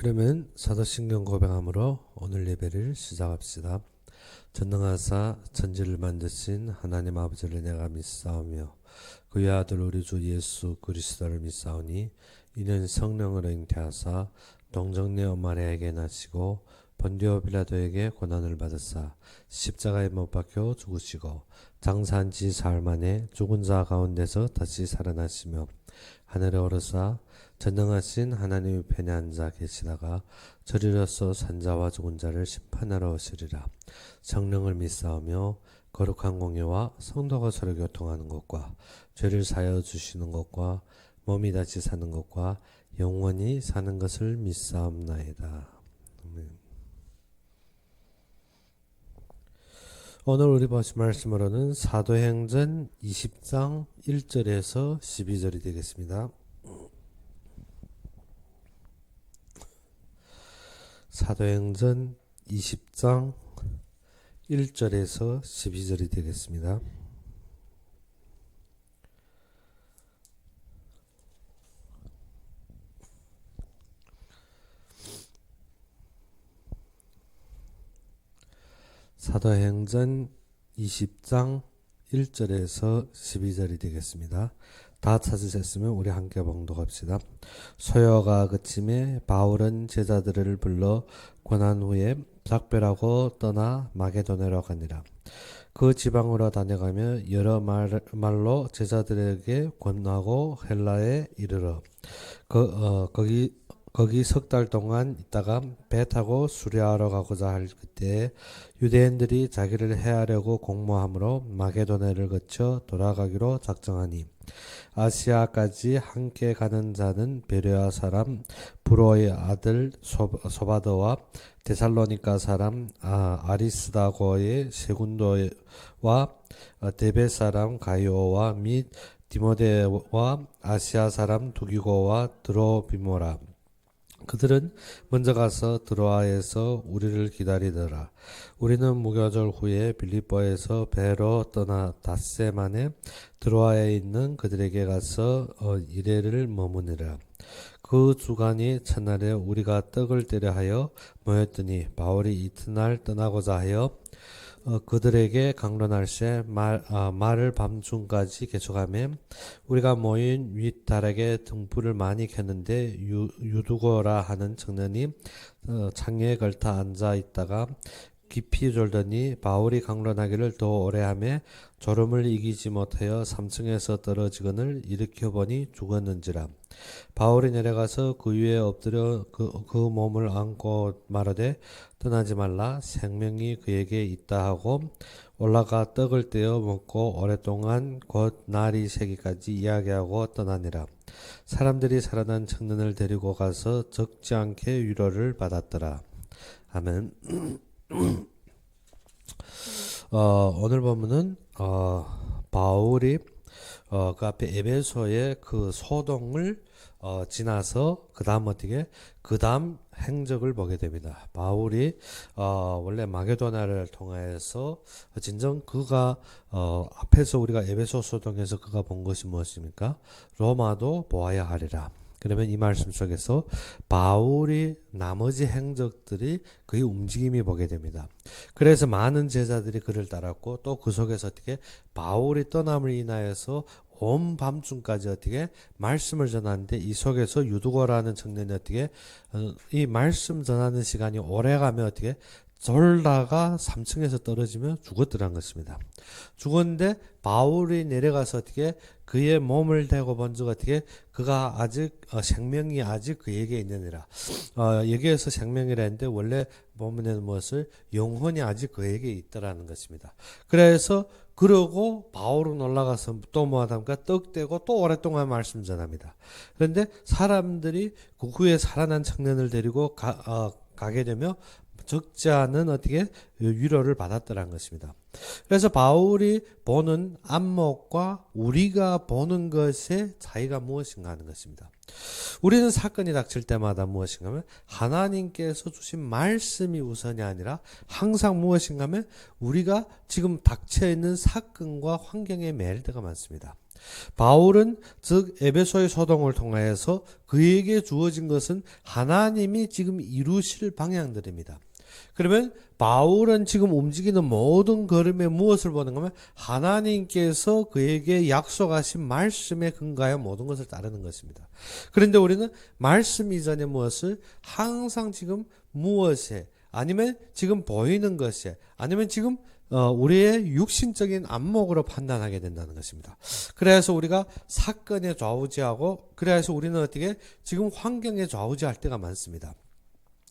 그러면 사도신경 고백함으로 오늘 예배를 시작합시다. 전능하사 천지를 만드신 하나님 아버지를 내가 믿사오며 그의 아들 우리 주 예수 그리스도를 믿사오니 이는 성령으로 잉태하사 동정녀 마리아에게 나시고 본디오 빌라도에게 고난을 받으사 십자가에 못 박혀 죽으시고 장사한 지 사흘 만에 죽은 자 가운데서 다시 살아나시며 하늘에 오르사 전능하신 하나님의 편에 앉아 계시다가 저리로서 산자와 죽은 자를 심판하러 오시리라. 성령을 믿사오며 거룩한 공예와 성도가 서로 교통하는 것과 죄를 사하여 주시는 것과 몸이 다시 사는 것과 영원히 사는 것을 믿사옵나이다. 오늘 우리 보실 말씀으로는 사도행전 20장 1절에서 12절이 되겠습니다. 사도행전 20장 1절에서 12절이 되겠습니다. 사도행전 20장 1절에서 12절이 되겠습니다. 다 찾으셨으면 우리 함께 봉독합시다. 소요가 그침에 바울은 제자들을 불러 고난 후에 작별하고 떠나 마게도냐로 가니라. 그 지방으로 다녀가며 여러 말로 제자들에게 권하고 헬라에 이르러 거기 석 달 동안 있다가 배 타고 수리하러 가고자 할 그때 유대인들이 자기를 해하려고 공모함으로 마게도냐를 거쳐 돌아가기로 작정하니 아시아까지 함께 가는 자는 베레아 사람 브로의 아들 소바더와 데살로니가 사람 아리스다고의 세군도와 데베 사람 가이오와 및 디모데와 아시아 사람 두기고와 드로비모라. 그들은 먼저 가서 드로아에서 우리를 기다리더라. 우리는 무교절 후에 빌립보에서 배로 떠나 닷새 만에 드로아에 있는 그들에게 가서 이레를 머무니라. 그 주간이 첫날에 우리가 떡을 때려 하여 모였더니 바울이 이튿날 떠나고자 하여 그들에게 강론할세 말을 밤중까지 계속하며 우리가 모인 윗다락에 등불을 많이 켰는데 유두고라 하는 청년이 창에 걸터 앉아 있다가 깊이 졸더니 바울이 강론하기를 더 오래 하며 졸음을 이기지 못하여 3층에서 떨어지거늘 일으켜 보니 죽었는지라. 바울이 내려가서 그 위에 엎드려 그 몸을 안고 말하되 떠나지 말라 생명이 그에게 있다 하고 올라가 떡을 떼어 먹고 오랫동안 곧 날이 새기까지 이야기하고 떠나니라. 사람들이 살아난 청년을 데리고 가서 적지 않게 위로를 받았더라. 아멘. 오늘 보면은 바울이 그 앞에 에베소의 그 소동을 지나서 그 다음 그 다음 행적을 보게 됩니다. 바울이 원래 마게도냐를 통해서 진정 그가 앞에서 우리가 에베소 소동에서 그가 본 것이 무엇입니까? 로마도 보아야 하리라. 그러면 이 말씀 속에서 바울이 나머지 행적들이 그의 움직임이 보게 됩니다. 그래서 많은 제자들이 그를 따랐고 또 그 속에서 어떻게 바울이 떠남을 인하여서 온 밤중까지 어떻게 말씀을 전하는데 이 속에서 유두고라는 청년이 어떻게 이 말씀 전하는 시간이 오래가면 어떻게 졸다가 3층에서 떨어지면 죽었더란 것입니다. 죽었는데 바울이 내려가서 어떻게 그의 몸을 대고 본즉 어떻게 그가 아직 생명이 아직 그에게 있느니라. 여기에서 생명이라 했는데 원래 본문에는 무엇을 영혼이 아직 그에게 있다라는 것입니다. 그래서 그러고 바울은 올라가서 또 뭐하답니까? 떡 떼고 또 오랫동안 말씀 전합니다. 그런데 사람들이 그 후에 살아난 청년을 데리고 가게 되며 적지 않은 어떻게 위로를 받았더라는 것입니다. 그래서 바울이 보는 안목과 우리가 보는 것의 차이가 무엇인가 하는 것입니다. 우리는 사건이 닥칠 때마다 무엇인가 하면 하나님께서 주신 말씀이 우선이 아니라 항상 무엇인가 하면 우리가 지금 닥쳐 있는 사건과 환경에 매일 때가 많습니다. 바울은 즉 에베소의 소동을 통하여서 그에게 주어진 것은 하나님이 지금 이루실 방향들입니다. 그러면 바울은 지금 움직이는 모든 걸음에 무엇을 보는가 하면 하나님께서 그에게 약속하신 말씀에 근거하여 모든 것을 따르는 것입니다. 그런데 우리는 말씀 이전에 무엇을 항상 지금 무엇에 아니면 지금 보이는 것에 아니면 지금 우리의 육신적인 안목으로 판단하게 된다는 것입니다. 그래서 우리가 사건에 좌우지하고 그래서 우리는 어떻게 지금 환경에 좌우지할 때가 많습니다.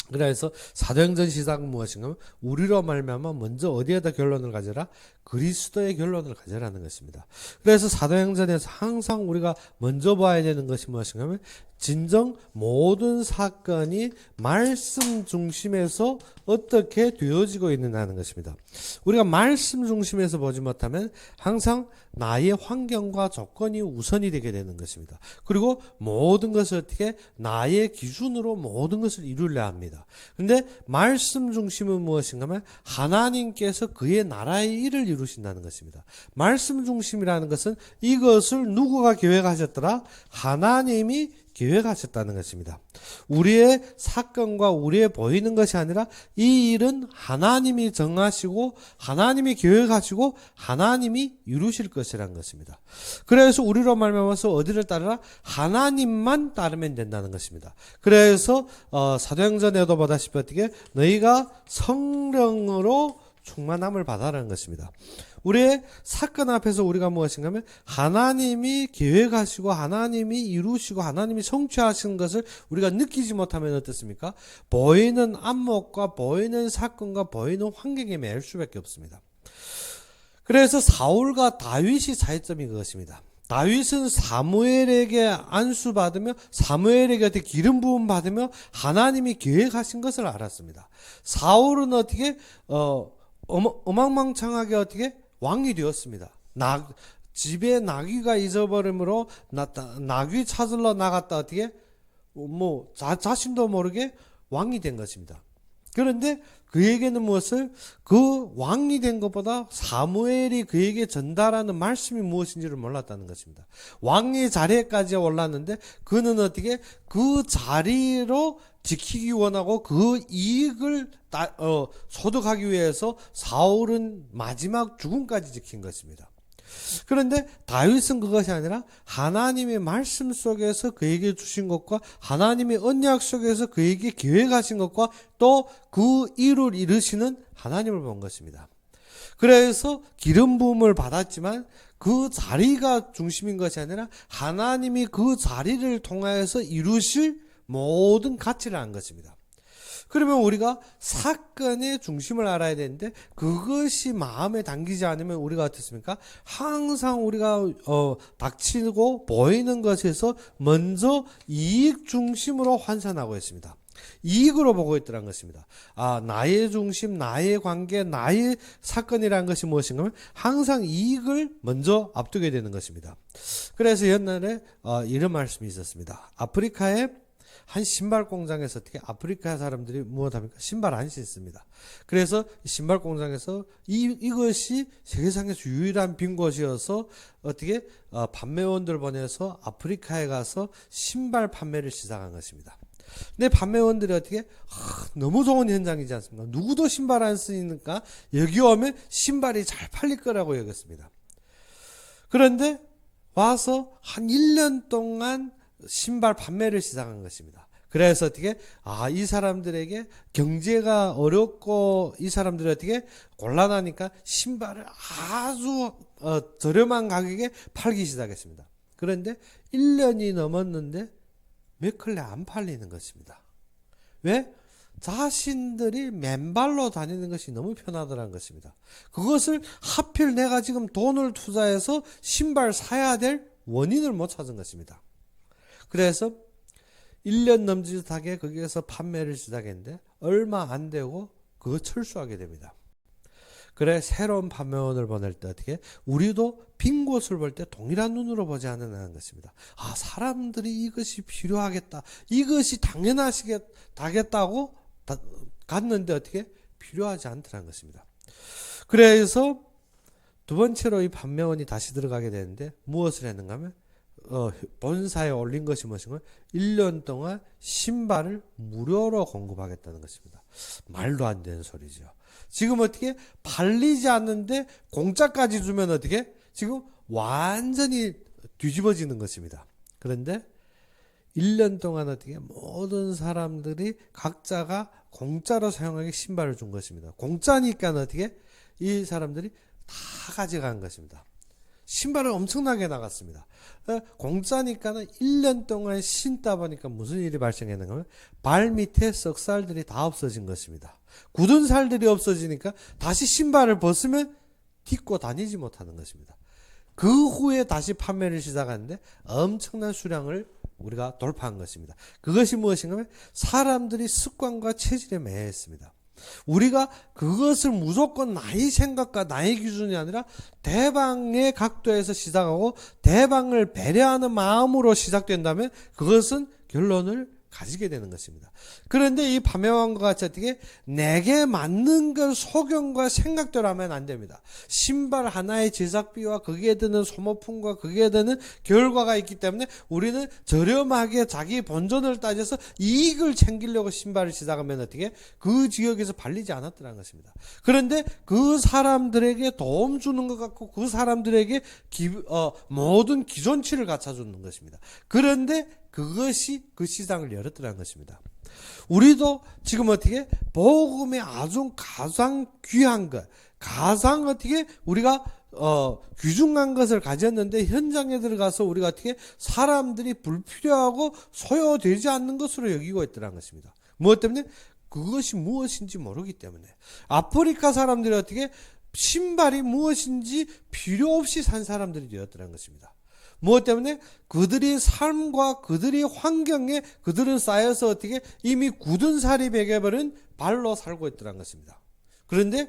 그래서 사도행전 시작은 무엇인가 하면 우리로 말미암아 먼저 어디에다 결론을 가져라? 그리스도의 결론을 가져라는 것입니다. 그래서 사도행전에서 항상 우리가 먼저 봐야 되는 것이 무엇인가 하면 진정 모든 사건이 말씀 중심에서 어떻게 되어지고 있느냐는 것입니다. 우리가 말씀 중심에서 보지 못하면 항상 나의 환경과 조건이 우선이 되게 되는 것입니다. 그리고 모든 것을 어떻게 나의 기준으로 모든 것을 이루려 합니다. 그런데 말씀 중심은 무엇인가 하면 하나님께서 그의 나라의 일을 이루신다는 것입니다. 말씀 중심이라는 것은 이것을 누구가 계획하셨더라? 하나님이 계획하셨다는 것입니다. 우리의 사건과 우리의 보이는 것이 아니라 이 일은 하나님이 정하시고 하나님이 계획하시고 하나님이 이루실 것이라는 것입니다. 그래서 우리로 말미암아서 어디를 따르라? 하나님만 따르면 된다는 것입니다. 그래서 사도행전에도 보다시피 어떻게 너희가 성령으로 충만함을 받아라는 것입니다. 우리의 사건 앞에서 우리가 무엇인가 하면 하나님이 계획하시고 하나님이 이루시고 하나님이 성취하신 것을 우리가 느끼지 못하면 어떻습니까? 보이는 안목과 보이는 사건과 보이는 환경에 매일 수밖에 없습니다. 그래서 사울과 다윗이 차이점이 그것입니다. 다윗은 사무엘에게 안수받으며 사무엘에게 어떻게 기름 부음 받으며 하나님이 계획하신 것을 알았습니다. 사울은 어떻게 어망망창하게 어떻게 왕이 되었습니다. 집에 나귀가 잊어버림으로 나귀 찾으러 나갔다 어떻게 자신도 모르게 왕이 된 것입니다. 그런데 그에게는 무엇을 그 왕이 된 것보다 사무엘이 그에게 전달하는 말씀이 무엇인지를 몰랐다는 것입니다. 왕의 자리에까지 올랐는데 그는 어떻게 그 자리로 지키기 원하고 그 이익을 소득하기 위해서 사울은 마지막 죽음까지 지킨 것입니다. 그런데 다윗은 그것이 아니라 하나님의 말씀 속에서 그에게 주신 것과 하나님의 언약 속에서 그에게 계획하신 것과 또 그 일을 이루시는 하나님을 본 것입니다. 그래서 기름 부음을 받았지만 그 자리가 중심인 것이 아니라 하나님이 그 자리를 통하여서 이루실 모든 가치를 안 것입니다. 그러면 우리가 사건의 중심을 알아야 되는데 그것이 마음에 담기지 않으면 우리가 어떻습니까? 항상 우리가 닥치고 보이는 것에서 먼저 이익 중심으로 환산하고 있습니다. 이익으로 보고 있더란 것입니다. 나의 중심, 나의 관계, 나의 사건이라는 것이 무엇인가 하면 항상 이익을 먼저 앞두게 되는 것입니다. 그래서 옛날에 이런 말씀이 있었습니다. 아프리카에 한 신발 공장에서 어떻게 아프리카 사람들이 무엇합니까? 신발 안 신습니다. 그래서 신발 공장에서 이것이 세계상에서 유일한 빈 곳이어서 어떻게 판매원들 보내서 아프리카에 가서 신발 판매를 시작한 것입니다. 근데 판매원들이 어떻게 너무 좋은 현장이지 않습니까? 누구도 신발 안 쓰니까 여기 오면 신발이 잘 팔릴 거라고 여겼습니다. 그런데 와서 한 1년 동안 신발 판매를 시작한 것입니다. 그래서 어떻게 이 사람들에게 경제가 어렵고 이 사람들이 어떻게 곤란하니까 신발을 아주 저렴한 가격에 팔기 시작했습니다. 그런데 1년이 넘었는데 몇 켤레 안 팔리는 것입니다. 왜? 자신들이 맨발로 다니는 것이 너무 편하더라는 것입니다. 그것을 하필 내가 지금 돈을 투자해서 신발 사야 될 원인을 못 찾은 것입니다. 그래서 1년 넘짓하게 거기에서 판매를 시작했는데 얼마 안 되고 그거 철수하게 됩니다. 그래 새로운 판매원을 보낼 때 어떻게 우리도 빈 곳을 볼 때 동일한 눈으로 보지 않는다는 것입니다. 아, 사람들이 이것이 필요하겠다, 이것이 당연하시겠다고 갔는데 어떻게 필요하지 않더라는 것입니다. 그래서 두 번째로 이 판매원이 다시 들어가게 되는데 무엇을 했는가 하면 본사에 올린 것이 무엇인가? 1년 동안 신발을 무료로 공급하겠다는 것입니다. 말도 안 되는 소리죠. 지금 어떻게 팔리지 않는데 공짜까지 주면 어떻게? 지금 완전히 뒤집어지는 것입니다. 그런데 1년 동안 어떻게 모든 사람들이 각자가 공짜로 사용하게 신발을 준 것입니다. 공짜니까 어떻게? 이 사람들이 다 가져간 것입니다. 신발을 엄청나게 나갔습니다. 공짜니까는 1년 동안 신다 보니까 무슨 일이 발생했는가 하면 발 밑에 썩살들이 다 없어진 것입니다. 굳은 살들이 없어지니까 다시 신발을 벗으면 딛고 다니지 못하는 것입니다. 그 후에 다시 판매를 시작하는데 엄청난 수량을 우리가 돌파한 것입니다. 그것이 무엇인가 하면 사람들이 습관과 체질에 매했습니다. 우리가 그것을 무조건 나의 생각과 나의 기준이 아니라 대방의 각도에서 시작하고 대방을 배려하는 마음으로 시작된다면 그것은 결론을 가지게 되는 것입니다. 그런데 이 판매왕과 같이 어떻게 내게 맞는 그 소견과 생각대로 하면 안 됩니다. 신발 하나의 제작비와 거기에 드는 소모품과 거기에 드는 결과가 있기 때문에 우리는 저렴하게 자기 본전을 따져서 이익을 챙기려고 신발을 시작하면 어떻게 그 지역에서 팔리지 않았더라는 것입니다. 그런데 그 사람들에게 도움 주는 것 같고 그 사람들에게 모든 기존치를 갖춰주는 것입니다. 그런데 그것이 그 시장을 열었더라는 것입니다. 우리도 지금 어떻게 복음의 아주 가장 귀한 것, 가장 어떻게 우리가 귀중한 것을 가졌는데 현장에 들어가서 우리가 어떻게 사람들이 불필요하고 소요되지 않는 것으로 여기고 있더라는 것입니다. 무엇 때문에? 그것이 무엇인지 모르기 때문에. 아프리카 사람들이 어떻게 신발이 무엇인지 필요 없이 산 사람들이 되었더라는 것입니다. 무엇 때문에? 그들의 삶과 그들의 환경에 그들은 쌓여서 어떻게 이미 굳은 살이 배겨버린 발로 살고 있더라는 것입니다. 그런데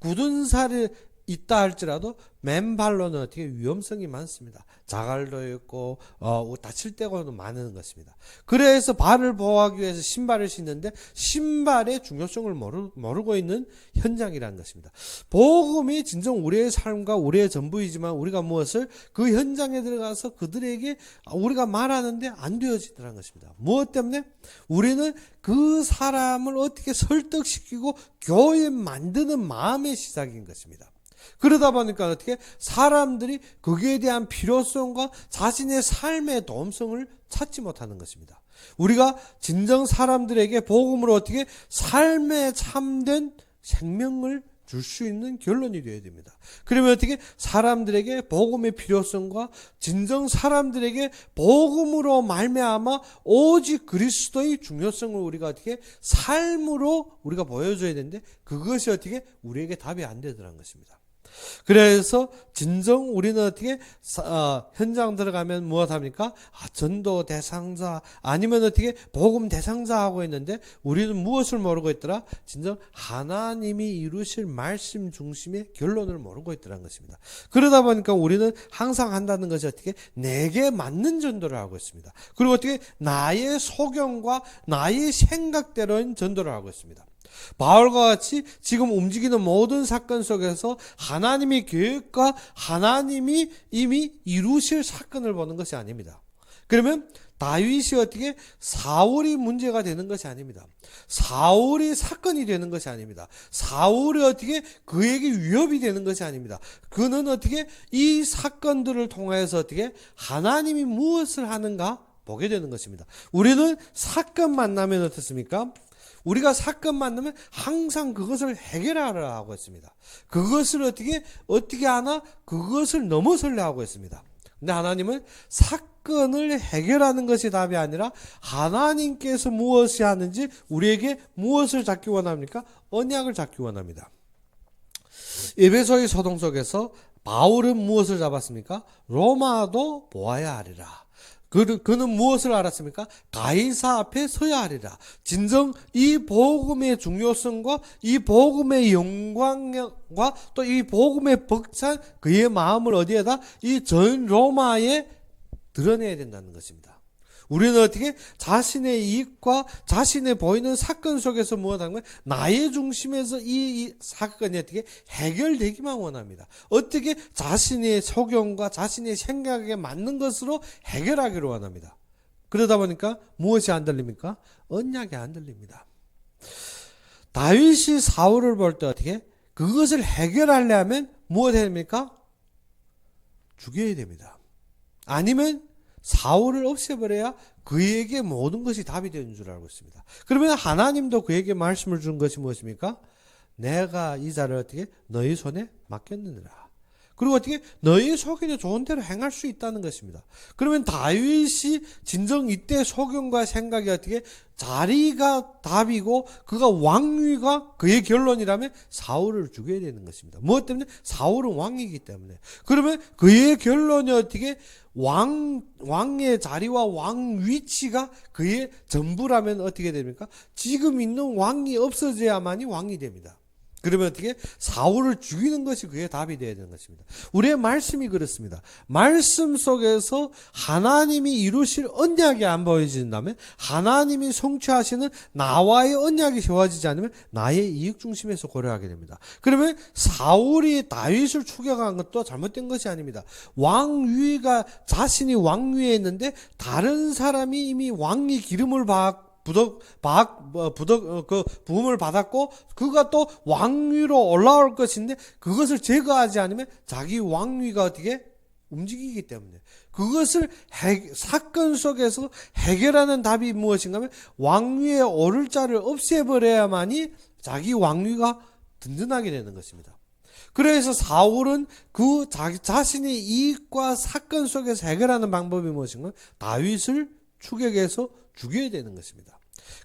굳은 살이 있다 할지라도 맨발로는 어떻게 위험성이 많습니다. 자갈도 있고 다칠 때가 많은 것입니다. 그래서 발을 보호하기 위해서 신발을 신는데 신발의 중요성을 모르고 있는 현장이라는 것입니다. 복음이 진정 우리의 삶과 우리의 전부이지만 우리가 무엇을 그 현장에 들어가서 그들에게 우리가 말하는데 안 되어지더라는 것입니다. 무엇 때문에? 우리는 그 사람을 어떻게 설득시키고 교회 만드는 마음의 시작인 것입니다. 그러다 보니까 어떻게 사람들이 거기에 대한 필요성과 자신의 삶의 도움성을 찾지 못하는 것입니다. 우리가 진정 사람들에게 복음으로 어떻게 삶에 참된 생명을 줄 수 있는 결론이 되어야 됩니다. 그러면 어떻게 사람들에게 복음의 필요성과 진정 사람들에게 복음으로 말미암아 오직 그리스도의 중요성을 우리가 어떻게 삶으로 우리가 보여줘야 되는데 그것이 어떻게 우리에게 답이 안 되더라는 것입니다. 그래서 진정 우리는 어떻게 현장 들어가면 무엇합니까? 전도 대상자 아니면 어떻게 복음 대상자 하고 있는데 우리는 무엇을 모르고 있더라? 진정 하나님이 이루실 말씀 중심의 결론을 모르고 있더라는 것입니다. 그러다 보니까 우리는 항상 한다는 것이 어떻게 내게 맞는 전도를 하고 있습니다. 그리고 어떻게 나의 소견과 나의 생각대로인 전도를 하고 있습니다. 바울과 같이 지금 움직이는 모든 사건 속에서 하나님의 계획과 하나님이 이미 이루실 사건을 보는 것이 아닙니다. 그러면 다윗이 어떻게 사울이 문제가 되는 것이 아닙니다. 사울이 사건이 되는 것이 아닙니다. 사울이 어떻게 그에게 위협이 되는 것이 아닙니다. 그는 어떻게 이 사건들을 통해서 어떻게 하나님이 무엇을 하는가 보게 되는 것입니다. 우리는 사건 만나면 어떻습니까? 우리가 사건 만나면 항상 그것을 해결하려 하고 있습니다. 그것을 어떻게 하나? 그것을 넘어서려 하고 있습니다. 근데 하나님은 사건을 해결하는 것이 답이 아니라 하나님께서 무엇이 하는지 우리에게 무엇을 잡기 원합니까? 언약을 잡기 원합니다. 에베소의 소동 속에서 바울은 무엇을 잡았습니까? 로마도 보아야 하리라. 그는 무엇을 알았습니까? 가이사 앞에 서야 하리라. 진정 이 복음의 중요성과 이 복음의 영광과 또 이 복음의 벅찬 그의 마음을 어디에다? 이 전 로마에 드러내야 된다는 것입니다. 우리는 어떻게 자신의 이익과 자신의 보이는 사건 속에서 무엇하는 거예요? 나의 중심에서 이 사건이 어떻게 해결되기만 원합니다. 어떻게 자신의 소견과 자신의 생각에 맞는 것으로 해결하기를 원합니다. 그러다 보니까 무엇이 안 들립니까? 언약이 안 들립니다. 다윗이 사울을 볼 때 어떻게 그것을 해결하려면 무엇 해야 됩니까? 죽여야 됩니다. 아니면 사울을 없애버려야 그에게 모든 것이 답이 되는 줄 알고 있습니다. 그러면 하나님도 그에게 말씀을 준 것이 무엇입니까? 내가 이 자를 어떻게 너희 손에 맡겼느니라. 그리고 어떻게 너희 소견에 좋은 대로 행할 수 있다는 것입니다. 그러면 다윗이 진정 이때 소견과 생각이 어떻게 자리가 답이고 그가 왕위가 그의 결론이라면 사울을 죽여야 되는 것입니다. 무엇 때문에? 사울은 왕이기 때문에. 그러면 그의 결론이 어떻게 왕의 자리와 왕 위치가 그의 전부라면 어떻게 됩니까? 지금 있는 왕이 없어져야만이 왕이 됩니다. 그러면 어떻게? 사울을 죽이는 것이 그의 답이 되어야 되는 것입니다. 우리의 말씀이 그렇습니다. 말씀 속에서 하나님이 이루실 언약이 안 보여진다면, 하나님이 성취하시는 나와의 언약이 세워지지 않으면 나의 이익 중심에서 고려하게 됩니다. 그러면 사울이 다윗을 추격한 것도 잘못된 것이 아닙니다. 왕위가 자신이 왕위에 있는데 다른 사람이 이미 왕위 기름을 부음을 받았고 그가 또 왕위로 올라올 것인데 그것을 제거하지 않으면 자기 왕위가 어떻게 움직이기 때문에 그것을 사건 속에서 해결하는 답이 무엇인가 하면 왕위에 오를 자를 없애버려야만이 자기 왕위가 든든하게 되는 것입니다. 그래서 사울은 그 자신의 이익과 사건 속에서 해결하는 방법이 무엇인가? 다윗을 추격해서 죽여야 되는 것입니다.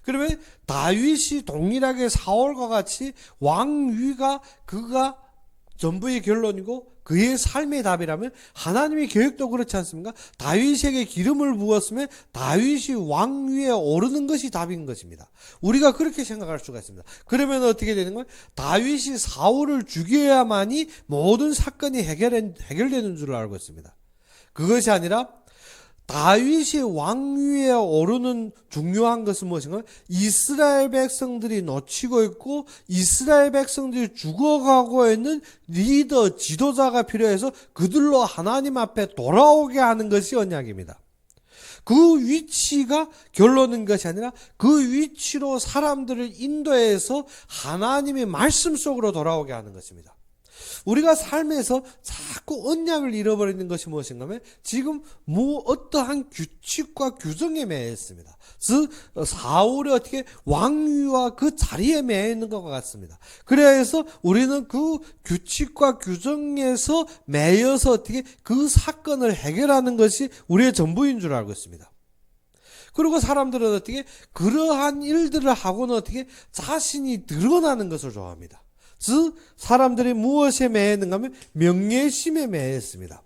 그러면 다윗이 동일하게 사울과 같이 왕위가 그가 전부의 결론이고 그의 삶의 답이라면 하나님의 계획도 그렇지 않습니까? 다윗에게 기름을 부었으면 다윗이 왕위에 오르는 것이 답인 것입니다. 우리가 그렇게 생각할 수가 있습니다. 그러면 어떻게 되는 거예요? 다윗이 사울을 죽여야만이 모든 사건이 해결되는 줄 알고 있습니다. 그것이 아니라 다윗이 왕위에 오르는 중요한 것은 무엇인가? 이스라엘 백성들이 놓치고 있고 이스라엘 백성들이 죽어가고 있는 리더, 지도자가 필요해서 그들로 하나님 앞에 돌아오게 하는 것이 언약입니다. 그 위치가 결론인 것이 아니라 그 위치로 사람들을 인도해서 하나님의 말씀 속으로 돌아오게 하는 것입니다. 우리가 삶에서 자꾸 언약을 잃어버리는 것이 무엇인가 하면 지금 어떠한 규칙과 규정에 매여 있습니다. 즉 사울이 어떻게 왕위와 그 자리에 매여 있는 것과 같습니다. 그래서 우리는 그 규칙과 규정에서 매여서 어떻게 그 사건을 해결하는 것이 우리의 전부인 줄 알고 있습니다. 그리고 사람들은 어떻게 그러한 일들을 하고는 어떻게 자신이 드러나는 것을 좋아합니다. 즉 사람들이 무엇에 매였는가 하면 명예심에 매였습니다.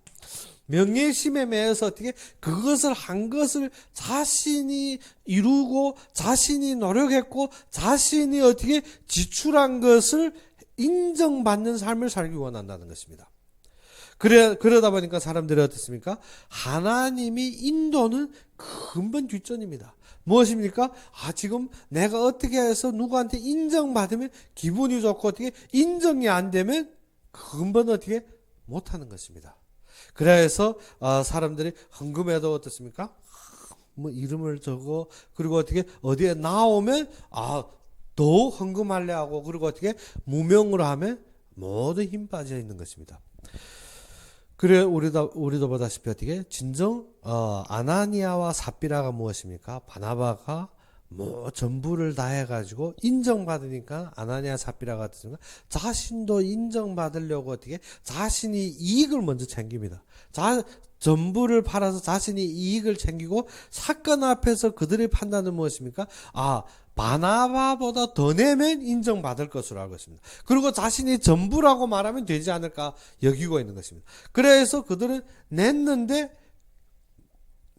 명예심에 매여서 어떻게 그것을 한 것을 자신이 이루고 자신이 노력했고 자신이 어떻게 지출한 것을 인정받는 삶을 살기 원한다는 것입니다. 그러다 보니까 사람들이 어떻습니까? 하나님이 인도는 근본 뒷전입니다. 무엇입니까? 지금 내가 어떻게 해서 누구한테 인정받으면 기분이 좋고 어떻게 인정이 안 되면 근본 어떻게 못하는 것입니다. 그래서 사람들이 헌금에도 어떻습니까? 뭐 이름을 적어 그리고 어떻게 어디에 나오면 더 헌금할래 하고 그리고 어떻게 무명으로 하면 모두 힘 빠져 있는 것입니다. 그래 우리도 보다시피 어떻게 진정 아나니아와 삽비라가 무엇입니까? 바나바가 뭐 전부를 다 해가지고 인정받으니까 아나니아 삽비라가 어떻습니까? 자신도 인정받으려고 어떻게 자신이 이익을 먼저 챙깁니다. 전부를 팔아서 자신이 이익을 챙기고 사건 앞에서 그들의 판단은 무엇입니까? 바나바보다 더 내면 인정받을 것으로 알고 있습니다. 그리고 자신이 전부라고 말하면 되지 않을까 여기고 있는 것입니다. 그래서 그들은 냈는데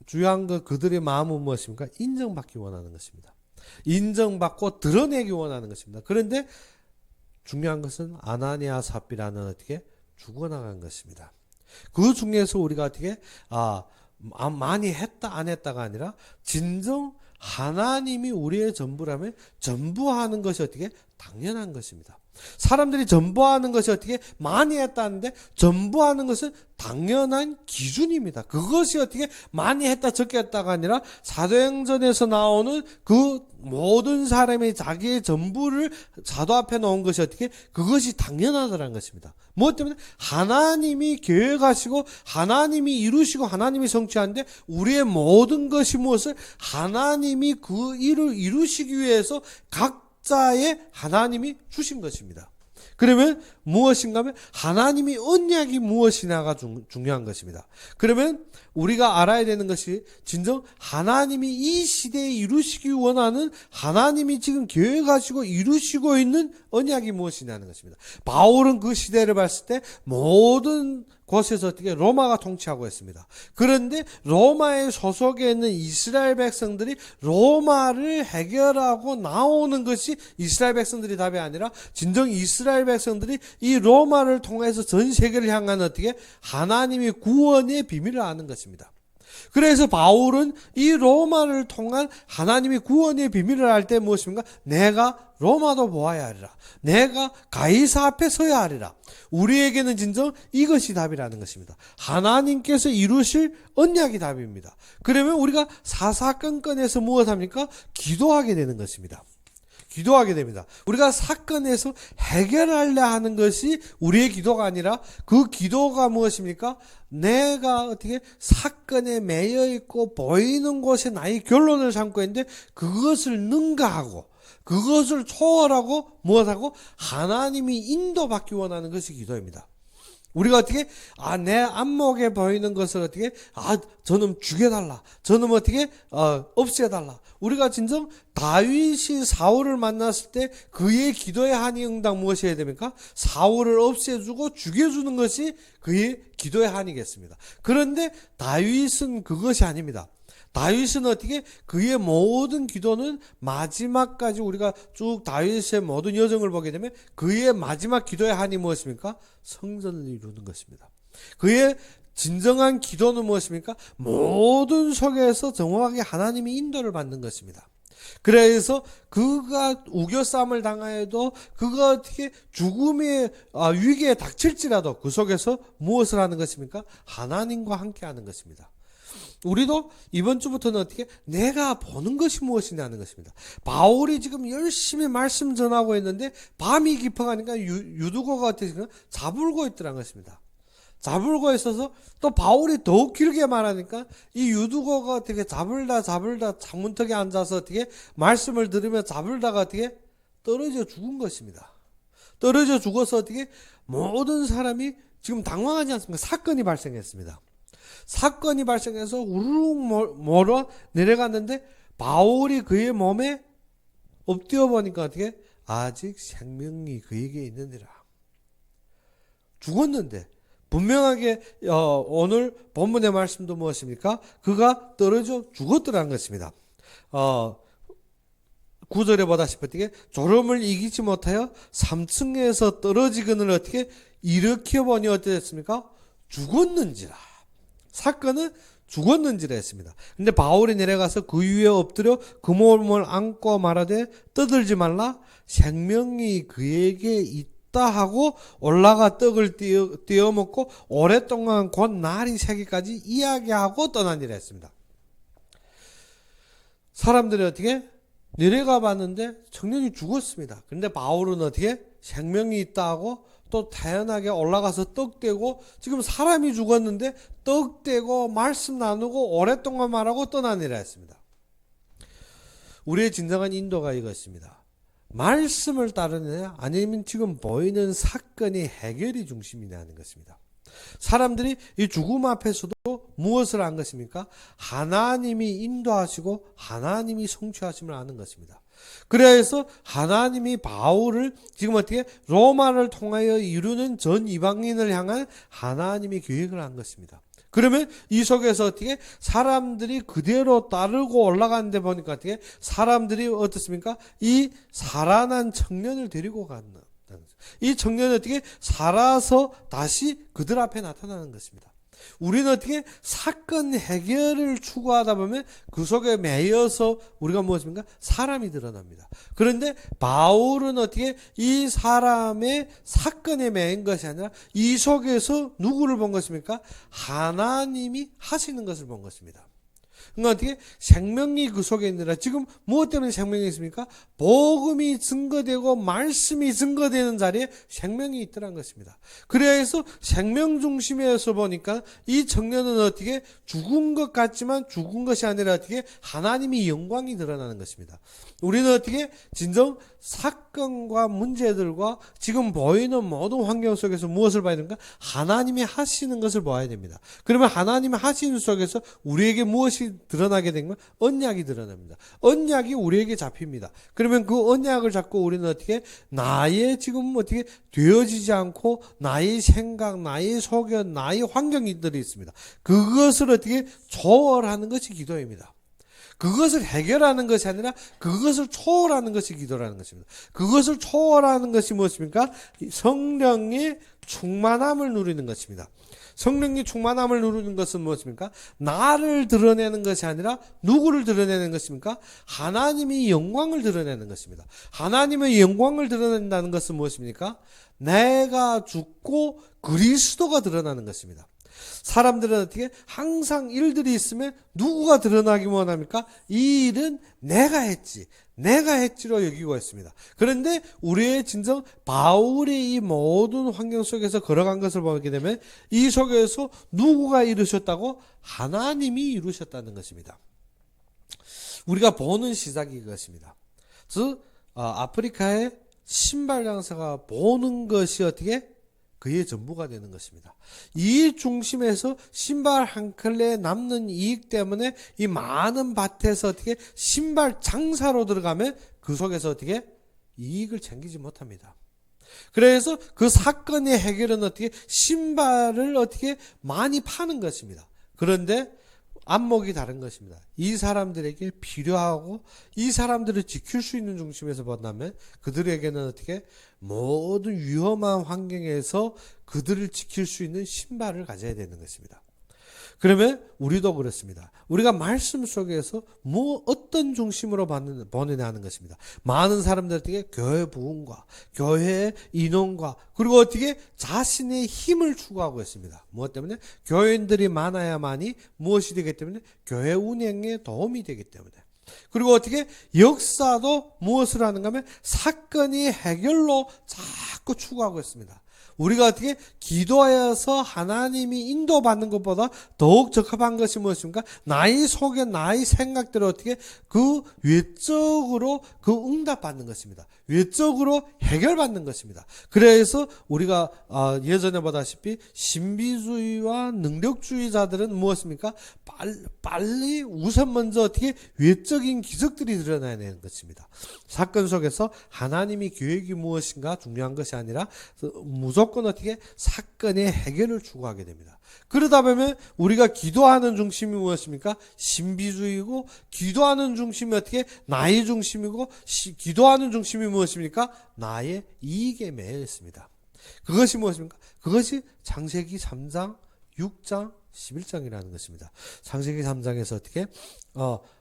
중요한 건 그들의 마음은 무엇입니까? 인정받기 원하는 것입니다. 인정받고 드러내기 원하는 것입니다. 그런데 중요한 것은 아나니아 삽비라는 어떻게 죽어나간 것입니다. 그 중에서 우리가 어떻게 많이 했다 안 했다가 아니라 진정 하나님이 우리의 전부라면 전부하는 것이 어떻게 당연한 것입니다. 사람들이 전부하는 것이 어떻게 많이 했다는데 전부하는 것은 당연한 기준입니다. 그것이 어떻게 많이 했다 적게 했다가 아니라 사도행전에서 나오는 그 모든 사람이 자기의 전부를 사도 앞에 놓은 것이 어떻게 그것이 당연하다는 것입니다. 무엇 때문에? 하나님이 계획하시고 하나님이 이루시고 하나님이 성취하는데 우리의 모든 것이 무엇을 하나님이 그 일을 이루시기 위해서 각자의 하나님이 주신 것입니다. 그러면 무엇인가 하면 하나님이 언약이 무엇이냐가 중요한 것입니다. 그러면 우리가 알아야 되는 것이 진정 하나님이 이 시대에 이루시기 원하는 하나님이 지금 계획하시고 이루시고 있는 언약이 무엇이냐는 것입니다. 바울은 그 시대를 봤을 때 모든 곳에서 어떻게 로마가 통치하고 있습니다. 그런데 로마의 소속에 있는 이스라엘 백성들이 로마를 해결하고 나오는 것이 이스라엘 백성들이 답이 아니라 진정 이스라엘 백성들이 이 로마를 통해서 전 세계를 향한 어떻게 하나님의 구원의 비밀을 아는 것입니다. 그래서 바울은 이 로마를 통한 하나님의 구원의 비밀을 알 때 무엇입니까? 내가 로마도 보아야 하리라. 내가 가이사 앞에 서야 하리라. 우리에게는 진정 이것이 답이라는 것입니다. 하나님께서 이루실 언약이 답입니다. 그러면 우리가 사사건건에서 무엇합니까? 기도하게 되는 것입니다. 기도하게 됩니다. 우리가 사건에서 해결하려 하는 것이 우리의 기도가 아니라 그 기도가 무엇입니까? 내가 어떻게 사건에 매여 있고 보이는 곳에 나의 결론을 삼고 있는데 그것을 능가하고 그것을 초월하고 무엇하고 하나님이 인도받기 원하는 것이 기도입니다. 우리가 어떻게 내 안목에 보이는 것을 어떻게 저놈 죽여달라, 저놈 어떻게 없애달라. 우리가 진정 다윗이 사울을 만났을 때 그의 기도의 한이 응답 무엇이 해야 됩니까? 사울을 없애주고 죽여주는 것이 그의 기도의 한이겠습니다. 그런데 다윗은 그것이 아닙니다. 다윗은 어떻게 그의 모든 기도는 마지막까지 우리가 쭉 다윗의 모든 여정을 보게 되면 그의 마지막 기도의 한이 무엇입니까? 성전을 이루는 것입니다. 그의 진정한 기도는 무엇입니까? 모든 속에서 정확하게 하나님의 인도를 받는 것입니다. 그래서 그가 우겨싸움을 당하여도 그가 어떻게 죽음의 위기에 닥칠지라도 그 속에서 무엇을 하는 것입니까? 하나님과 함께 하는 것입니다. 우리도 이번 주부터는 어떻게 내가 보는 것이 무엇이냐는 것입니다. 바울이 지금 열심히 말씀 전하고 있는데 밤이 깊어가니까 유두고가 어떻게 자불고 있더라는 것입니다. 자불고 있어서 또 바울이 더욱 길게 말하니까 이 유두고가 어떻게 자불다 창문턱에 앉아서 어떻게 말씀을 들으며 자불다가 어떻게 떨어져 죽은 것입니다. 떨어져 죽어서 어떻게 모든 사람이 지금 당황하지 않습니까? 사건이 발생했습니다. 사건이 발생해서 우르르 몰아 내려갔는데 바울이 그의 몸에 엎드려 보니까 어떻게 아직 생명이 그에게 있느니라. 죽었는데 분명하게 오늘 본문의 말씀도 무엇입니까? 그가 떨어져 죽었더라는 것입니다. 9절에 보다시피 어떻게 졸음을 이기지 못하여 3층에서 떨어지거늘 어떻게 일으켜보니 어땠습니까? 죽었는지라. 사건은 죽었는지라 했습니다. 근데 바울이 내려가서 그 위에 엎드려 그 몸을 안고 말하되 떠들지 말라 생명이 그에게 있다 하고 올라가 떡을 떼어 먹고 오랫동안 곧 날이 새기까지 이야기하고 떠나니라 했습니다. 사람들이 어떻게 내려가 봤는데 청년이 죽었습니다. 근데 바울은 어떻게 생명이 있다 하고 또 태연하게 올라가서 떡 떼고 지금 사람이 죽었는데 떡 떼고 말씀 나누고 오랫동안 말하고 떠나니라 했습니다. 우리의 진정한 인도가 이것입니다. 말씀을 따르느냐 아니면 지금 보이는 사건의 해결이 중심이냐는 것입니다. 사람들이 이 죽음 앞에서도 무엇을 한 것입니까? 하나님이 인도하시고 하나님이 성취하심을 아는 것입니다. 그래서 하나님이 바울을 지금 어떻게 로마를 통하여 이루는 전 이방인을 향한 하나님의 계획을 한 것입니다. 그러면 이 속에서 어떻게 사람들이 그대로 따르고 올라가는데 보니까 어떻게 사람들이 어떻습니까? 이 살아난 청년을 데리고 간다. 이 청년이 어떻게 살아서 다시 그들 앞에 나타나는 것입니다. 우리는 어떻게 사건 해결을 추구하다 보면 그 속에 매여서 우리가 무엇입니까? 사람이 드러납니다. 그런데 바울은 어떻게 이 사람의 사건에 매인 것이 아니라 이 속에서 누구를 본 것입니까? 하나님이 하시는 것을 본 것입니다. 그러니까 어떻게 생명이 그 속에 있느라 지금 무엇 때문에 생명이 있습니까? 복음이 증거되고 말씀이 증거되는 자리에 생명이 있더란 것입니다. 그래서 생명 중심에서 보니까 이 청년은 어떻게 죽은 것 같지만 죽은 것이 아니라 어떻게 하나님이 영광이 드러나는 것입니다. 우리는 어떻게 진정 사건과 문제들과 지금 보이는 모든 환경 속에서 무엇을 봐야 됩니까? 하나님이 하시는 것을 봐야 됩니다. 그러면 하나님이 하시는 속에서 우리에게 무엇이 드러나게 된 건 언약이 드러납니다. 언약이 우리에게 잡힙니다. 그러면 그 언약을 잡고 우리는 어떻게 나의 지금 어떻게 되어지지 않고 나의 생각, 나의 소견, 나의 환경들이 있습니다. 그것을 어떻게 초월하는 것이 기도입니다. 그것을 해결하는 것이 아니라 그것을 초월하는 것이 기도라는 것입니다. 그것을 초월하는 것이 무엇입니까? 성령의 충만함을 누리는 것입니다. 성령의 충만함을 누리는 것은 무엇입니까? 나를 드러내는 것이 아니라 누구를 드러내는 것입니까? 하나님의 영광을 드러내는 것입니다. 하나님의 영광을 드러낸다는 것은 무엇입니까? 내가 죽고 그리스도가 드러나는 것입니다. 사람들은 어떻게 항상 일들이 있으면 누구가 드러나기 원합니까? 이 일은 내가 했지로 여기고 있습니다. 그런데 우리의 진정 바울의 이 모든 환경 속에서 걸어간 것을 보게 되면 이 속에서 누구가 이루셨다고? 하나님이 이루셨다는 것입니다. 우리가 보는 시작이 그것입니다. 즉 아프리카의 신발 장사가 보는 것이 어떻게? 그의 전부가 되는 것입니다. 이 중심에서 신발 한 켤레에 남는 이익 때문에 이 많은 밭에서 어떻게 신발 장사로 들어가면 그 속에서 어떻게 이익을 챙기지 못합니다. 그래서 그 사건의 해결은 어떻게 신발을 어떻게 많이 파는 것입니다. 그런데 안목이 다른 것입니다. 이 사람들에게 필요하고 이 사람들을 지킬 수 있는 중심에서 본다면 그들에게는 어떻게 모든 위험한 환경에서 그들을 지킬 수 있는 신발을 가져야 되는 것입니다. 그러면 우리도 그렇습니다. 우리가 말씀 속에서 어떤 중심으로 보내야 하는 것입니다. 많은 사람들에게 교회 부흥과 교회의 인원과 그리고 어떻게 자신의 힘을 추구하고 있습니다. 무엇 때문에? 교인들이 많아야만이 무엇이 되기 때문에? 교회 운행에 도움이 되기 때문에. 그리고 어떻게 역사도 무엇을 하는가 하면 사건이 해결로 자꾸 추구하고 있습니다. 우리가 어떻게 기도하여서 하나님이 인도받는 것보다 더욱 적합한 것이 무엇입니까? 나의 소견, 나의 생각대로 어떻게 그 외적으로 그 응답받는 것입니다. 외적으로 해결받는 것입니다. 그래서 우리가 예전에 보다시피 신비주의와 능력주의자들은 무엇입니까? 빨리 우선 먼저 어떻게 외적인 기적들이 드러나야 되는 것입니다. 사건 속에서 하나님이 계획이 무엇인가 중요한 것이 아니라 무조건 어떻게 사건의 해결을 추구하게 됩니다. 그러다 보면 우리가 기도하는 중심이 무엇입니까? 신비주의고 기도하는 중심이 어떻게 나의 중심이고 기도하는 중심이 무엇입니까? 나의 이익에 매여 있습니다. 그것이 무엇입니까? 그것이 창세기 3장, 6장, 11장이라는 것입니다. 창세기 3장에서 어떻게